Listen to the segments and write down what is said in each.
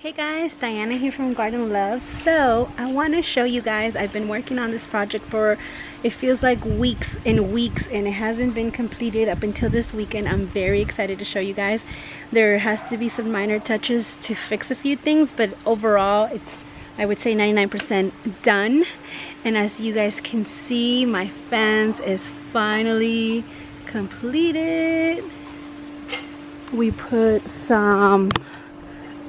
Hey guys, Diana here from Garden Love. So I want to show you guys, I've been working on this project for, it feels like weeks and weeks, and it hasn't been completed up until this weekend. I'm very excited to show you guys. There has to be some minor touches to fix a few things, but overall it's, I would say, 99% done. And as you guys can see, my fence is finally completed. We put some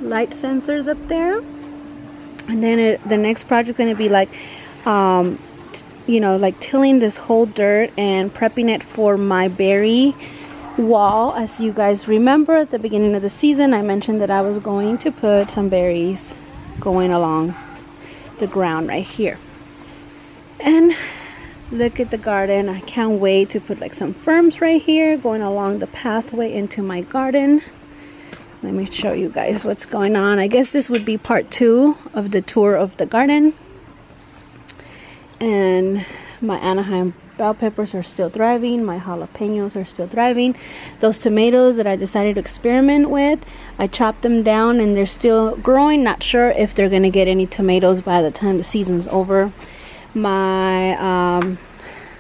light sensors up there, and then the next project is going to be like you know, like tilling this whole dirt and prepping it for my berry wall. As you guys remember, at the beginning of the season I mentioned that I was going to put some berries going along the ground right here. And look at the garden. I can't wait to put like some ferns right here going along the pathway into my garden. Let me show you guys what's going on. I guess this would be part 2 of the tour of the garden. And my Anaheim bell peppers are still thriving. My jalapenos are still thriving. Those tomatoes that I decided to experiment with, I chopped them down and they're still growing. Not sure if they're gonna get any tomatoes by the time the season's over.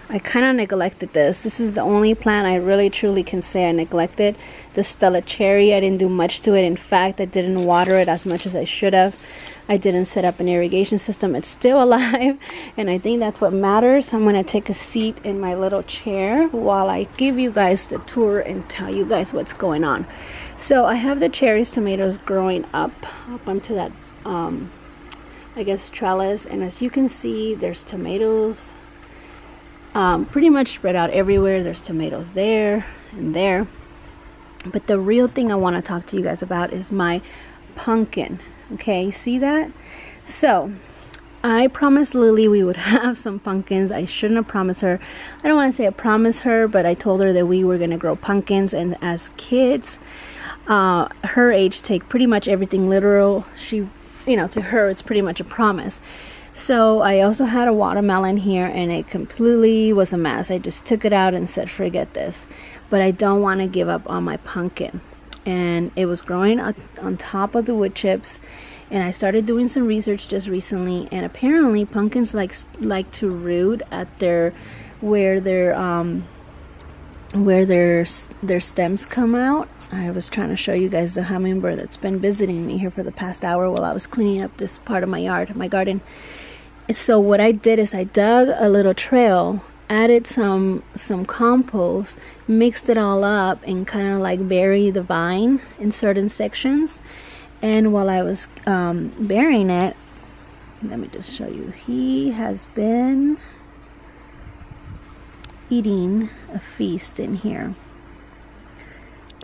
I kind of neglected this. This is the only plant I really truly can say I neglected. The Stella cherry, I didn't do much to it. In fact, I didn't water it as much as I should have. I didn't set up an irrigation system. It's still alive, and I think that's what matters. I'm going to take a seat in my little chair while I give you guys the tour and tell you guys what's going on. So I have the cherries tomatoes growing up onto that I guess trellis, and as you can see, there's tomatoes pretty much spread out everywhere. There's tomatoes there and there. But the real thing I want to talk to you guys about is my pumpkin. Okay, see that? So I promised Lily we would have some pumpkins. I shouldn't have promised her. I don't want to say I promised her, but I told her that we were going to grow pumpkins. And as kids her age take pretty much everything literal. She, you know, to her it's pretty much a promise. So I also had a watermelon here, and it completely was a mess. I just took it out and said forget this. But I don't want to give up on my pumpkin. And it was growing on top of the wood chips, and I started doing some research just recently, and apparently pumpkins like to root at where their stems come out. I was trying to show you guys the hummingbird that's been visiting me here for the past hour while I was cleaning up this part of my yard, my garden. So what I did is I dug a little trail, added some compost, mixed it all up, and kind of like bury the vine in certain sections. And while I was burying it, let me just show you, he has been eating a feast in here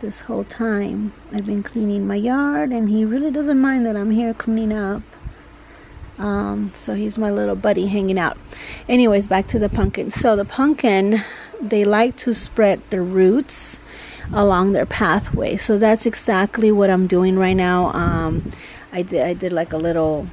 this whole time. I've been cleaning my yard, and he really doesn't mind that I'm here cleaning up. So he's my little buddy hanging out. Anyways, back to the pumpkin. So the pumpkin, they like to spread the roots along their pathway. So that's exactly what I'm doing right now. I did like a little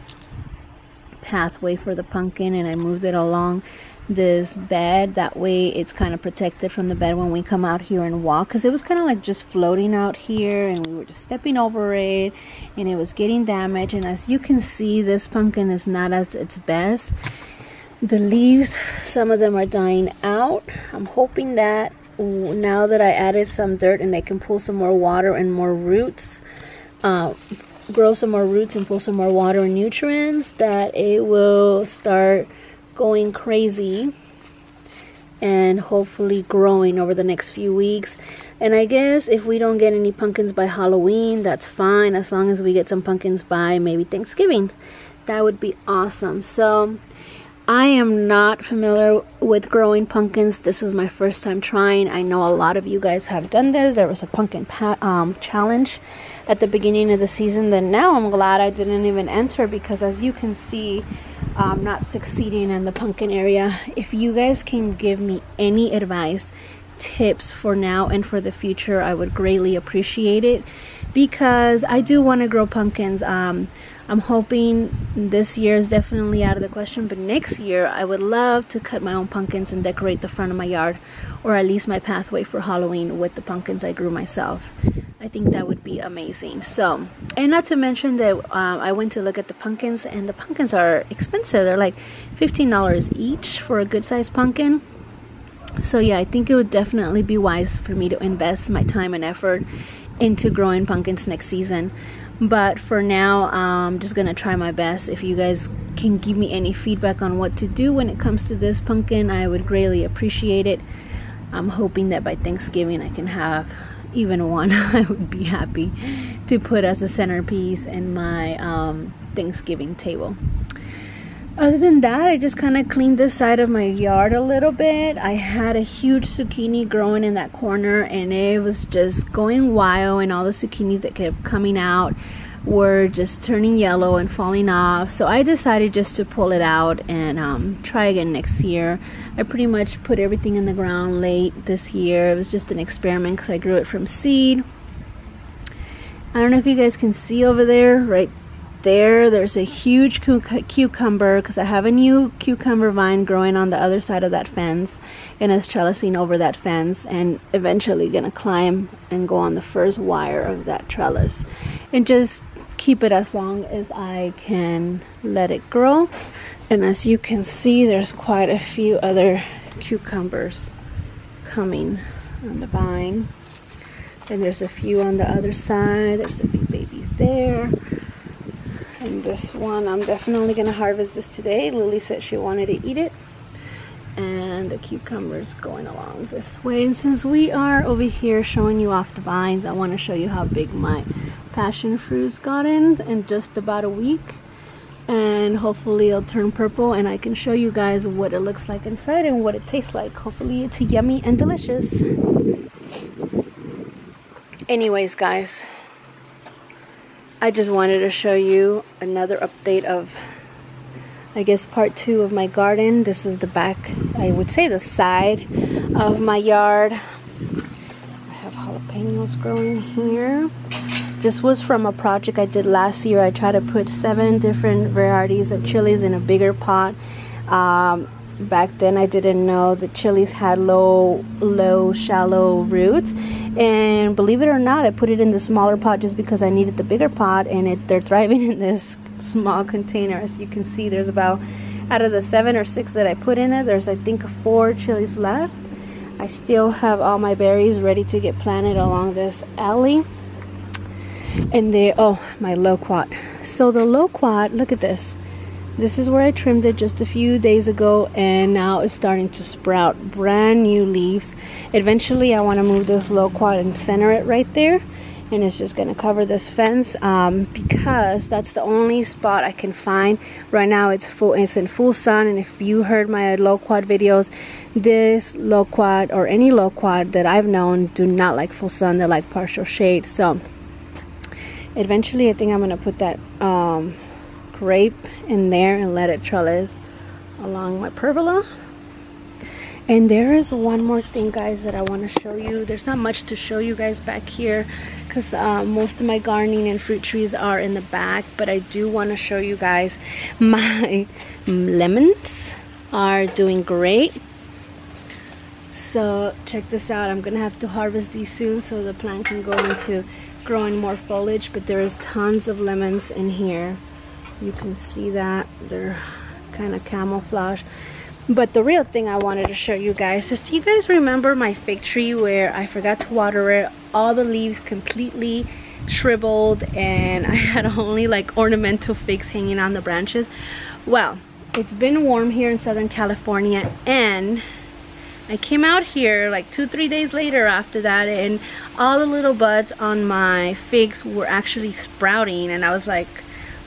pathway for the pumpkin, and I moved it along this bed. That way it's kind of protected from the bed when we come out here and walk, because it was kind of like just floating out here, and we were just stepping over it, and it was getting damaged. And as you can see, this pumpkin is not at its best. The leaves, some of them are dying out. I'm hoping that now that I added some dirt and they can pull some more water and more roots, grow some more roots and pull some more water and nutrients, that it will start going crazy and hopefully growing over the next few weeks. And I guess if we don't get any pumpkins by Halloween, that's fine, as long as we get some pumpkins by maybe Thanksgiving. That would be awesome. So I am not familiar with growing pumpkins. This is my first time trying. I know a lot of you guys have done this. There was a pumpkin challenge at the beginning of the season. Then now I'm glad I didn't even enter, because as you can see, I'm not succeeding in the pumpkin area. If you guys can give me any advice, tips for now and for the future, I would greatly appreciate it, because I do want to grow pumpkins. I'm hoping this year is definitely out of the question, but next year I would love to cut my own pumpkins and decorate the front of my yard, or at least my pathway for Halloween with the pumpkins I grew myself. I think that would be amazing. So, and not to mention that I went to look at the pumpkins, and the pumpkins are expensive. They're like $15 each for a good sized pumpkin. So yeah, I think it would definitely be wise for me to invest my time and effort into growing pumpkins next season. But for now, I'm just gonna try my best. If you guys can give me any feedback on what to do when it comes to this pumpkin, I would greatly appreciate it. I'm hoping that by Thanksgiving I can have even one. I would be happy to put as a centerpiece in my Thanksgiving table. Other than that, I just kind of cleaned this side of my yard a little bit. I had a huge zucchini growing in that corner, and it was just going wild, and all the zucchinis that kept coming out were just turning yellow and falling off. So I decided just to pull it out and try again next year. I pretty much put everything in the ground late this year. It was just an experiment because I grew it from seed. I don't know if you guys can see over there, right there's a huge cucumber, because I have a new cucumber vine growing on the other side of that fence, and it's trellising over that fence, and eventually gonna climb and go on the first wire of that trellis and just keep it as long as I can let it grow. And as you can see, there's quite a few other cucumbers coming on the vine, and there's a few on the other side. There's a few babies there. And this one, I'm definitely gonna harvest this today. Lily said she wanted to eat it. And the cucumber's going along this way. And since we are over here showing you off the vines, I want to show you how big my passion fruit's gotten in just about a week. And hopefully it'll turn purple, and I can show you guys what it looks like inside and what it tastes like. Hopefully it's yummy and delicious. Anyways, guys, I just wanted to show you another update of, I guess, part 2 of my garden. This is the back, I would say the side of my yard. I have jalapenos growing here. This was from a project I did last year. I tried to put 7 different varieties of chilies in a bigger pot. Back then I didn't know the chilies had low, shallow roots, and believe it or not, I put it in the smaller pot just because I needed the bigger pot, and they're thriving in this small container. As you can see, there's about, out of the 7 or 6 that I put in it, there's I think 4 chilies left. I still have all my berries ready to get planted along this alley. And oh, my loquat. So the loquat, look at this. This is where I trimmed it just a few days ago, and now it's starting to sprout brand new leaves. Eventually I want to move this loquat and center it right there, and it's just going to cover this fence because that's the only spot I can find right now. It's in full sun, and if you heard my loquat videos, this loquat or any loquat that I've known do not like full sun. They like partial shade. So eventually I think I'm going to put that grape in there and let it trellis along my pergola. And there is one more thing, guys, that I want to show you. There's not much to show you guys back here because most of my gardening and fruit trees are in the back, but I do want to show you guys my lemons are doing great. So check this out. I'm gonna have to harvest these soon so the plant can go into growing more foliage, but there is tons of lemons in here. You can see that they're kind of camouflage. But the real thing I wanted to show you guys is, do you guys remember my fig tree where I forgot to water it? All the leaves completely shriveled and I had only like ornamental figs hanging on the branches. Well, it's been warm here in Southern California, and I came out here like 2-3 days later after that, and all the little buds on my figs were actually sprouting, and I was like,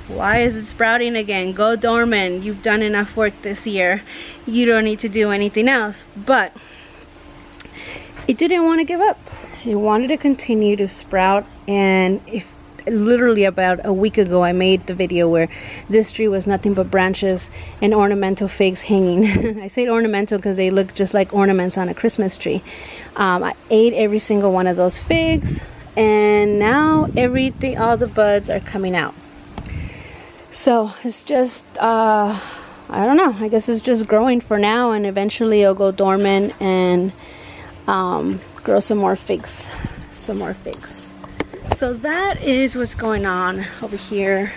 why is it sprouting again? Go dormant. You've done enough work this year. You don't need to do anything else. But it didn't want to give up. It wanted to continue to sprout. And literally about a week ago, I made the video where this tree was nothing but branches and ornamental figs hanging. I say ornamental because they look just like ornaments on a Christmas tree. I ate every single one of those figs, and now everything, all the buds are coming out. So it's just I don't know, I guess it's just growing for now, and eventually it'll go dormant and grow some more figs. So that is what's going on over here.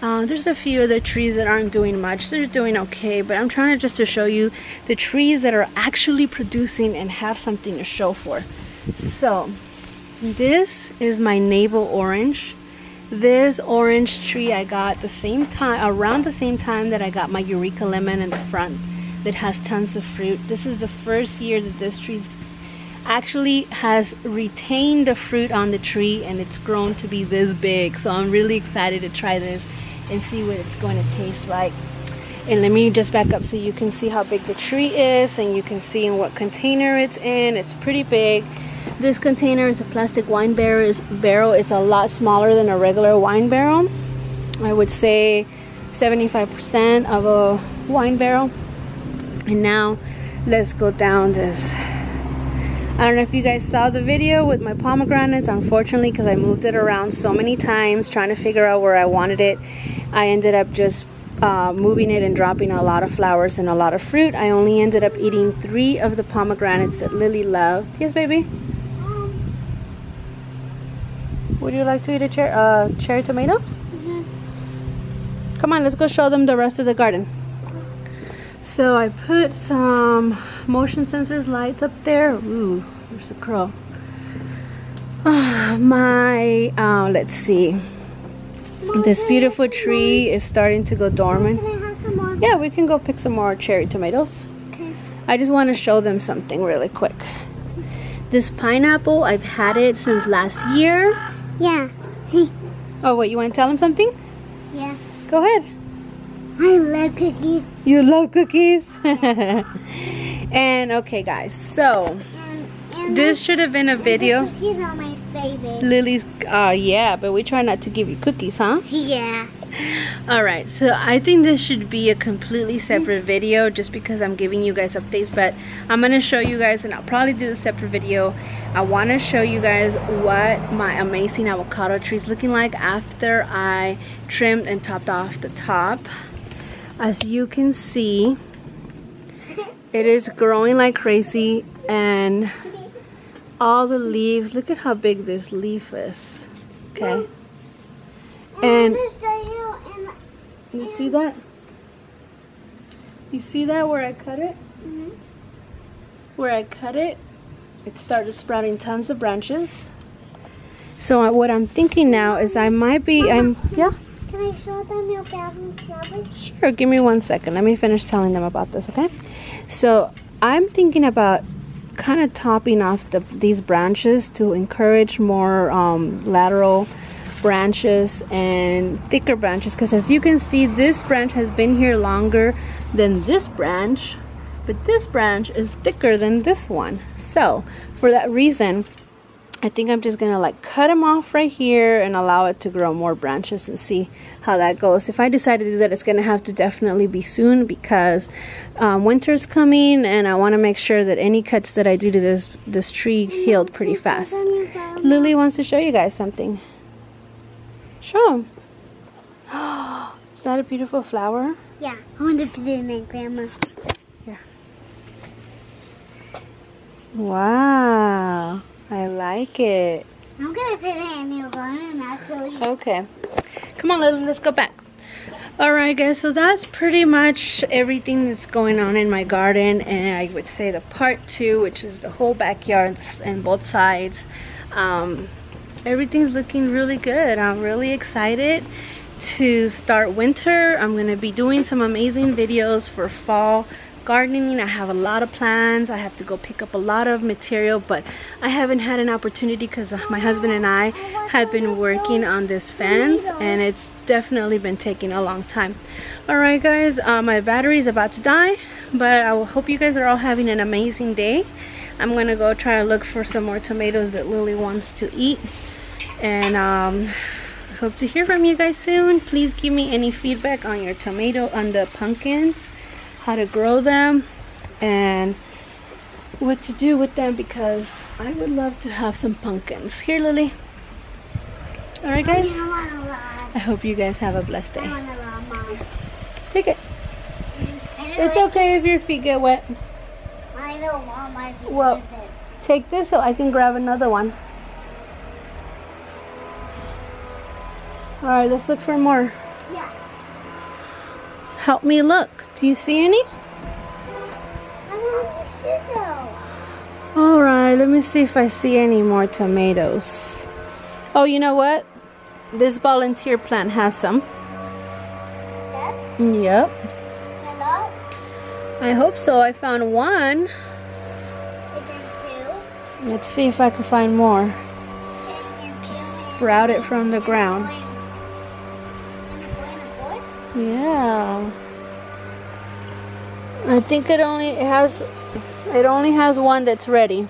There's a few other trees that aren't doing much. They're doing okay, but I'm trying just to show you the trees that are actually producing and have something to show for. So this is my navel orange. This orange tree I got around the same time that I got my Eureka lemon in the front that has tons of fruit. This is the first year that this tree actually has retained the fruit on the tree, and it's grown to be this big. So I'm really excited to try this and see what it's going to taste like. And let me just back up so you can see how big the tree is, and you can see in what container it's in. It's pretty big. This container is a plastic wine barrel. It's a lot smaller than a regular wine barrel. I would say 75% of a wine barrel. And now let's go down this. I don't know if you guys saw the video with my pomegranates. Unfortunately, because I moved it around so many times trying to figure out where I wanted it, I ended up just moving it and dropping a lot of flowers and a lot of fruit. I only ended up eating 3 of the pomegranates that Lily loved. Yes, baby? Would you like to eat a cherry tomato? Mm-hmm. Come on, let's go show them the rest of the garden. So I put some motion sensors lights up there. Ooh, there's a crow. Let's see. This beautiful tree is starting to go dormant. Can I have some more? Yeah, we can go pick some more cherry tomatoes. Okay. I just want to show them something really quick. This pineapple, I've had it since last year. Yeah. Hey. Oh, wait, you want to tell them something? Yeah. Go ahead. I love cookies. You love cookies? And okay, guys, so And this should have been a video. Cookies are my favorite. Lily's, yeah, but we try not to give you cookies, huh? Yeah. Alright, so I think this should be a completely separate video just because I'm giving you guys updates, but I'm going to show you guys, and I'll probably do a separate video. I want to show you guys what my amazing avocado tree is looking like after I trimmed and topped off the top. As you can see, it is growing like crazy, and all the leaves, look at how big this leaf is. Okay. And you see that? You see that where I cut it? Mm-hmm. Where I cut it, it started sprouting tons of branches. So what I'm thinking now is I might be, yeah? Can I show them your flowers? Sure, give me 1 second. Let me finish telling them about this, okay? So I'm thinking about kind of topping off these branches to encourage more lateral branches and thicker branches, because as you can see, this branch has been here longer than this branch, but this branch is thicker than this one. So for that reason, I think I'm just gonna like cut them off right here and allow it to grow more branches and see how that goes. If I decide to do that, it's gonna have to definitely be soon, because winter's coming and I want to make sure that any cuts that I do to this tree healed pretty fast. Lily wants to show you guys something. Show them. Is that a beautiful flower? Yeah, I want to put it in my grandma. Here. Wow, I like it. I'm gonna put it in your garden actually. Okay. Come on, let's go back. Alright guys, so that's pretty much everything that's going on in my garden, and I would say the part 2, which is the whole backyard and both sides. Everything's looking really good. I'm really excited to start winter. I'm going to be doing some amazing videos for fall gardening. I have a lot of plans. I have to go pick up a lot of material, but I haven't had an opportunity because my husband and I have been working on this fence, and it's definitely been taking a long time. Alright guys, my battery is about to die, but I hope you guys are all having an amazing day. I'm going to go try to look for some more tomatoes that Lily wants to eat, and hope to hear from you guys soon. Please give me any feedback on your on the pumpkins, how to grow them and what to do with them, because I would love to have some pumpkins. Here, Lily. Alright, guys. I want a lot. I hope you guys have a blessed I day. want a lot, Mom. Take it. I It's okay if your feet get wet. I don't want my feet Well, to get it. take this so I can grab another one. Alright, let's look for more. Yeah. Help me look. Do you see any? I want the shit Alright, let me see if I see any more tomatoes. Oh, you know what? This volunteer plant has some. That? Yep. Hello? I hope so. I found one. Is it two? Let's see if I can find more. Just Sprout it from the ground. Yeah. I think it only has one that's ready.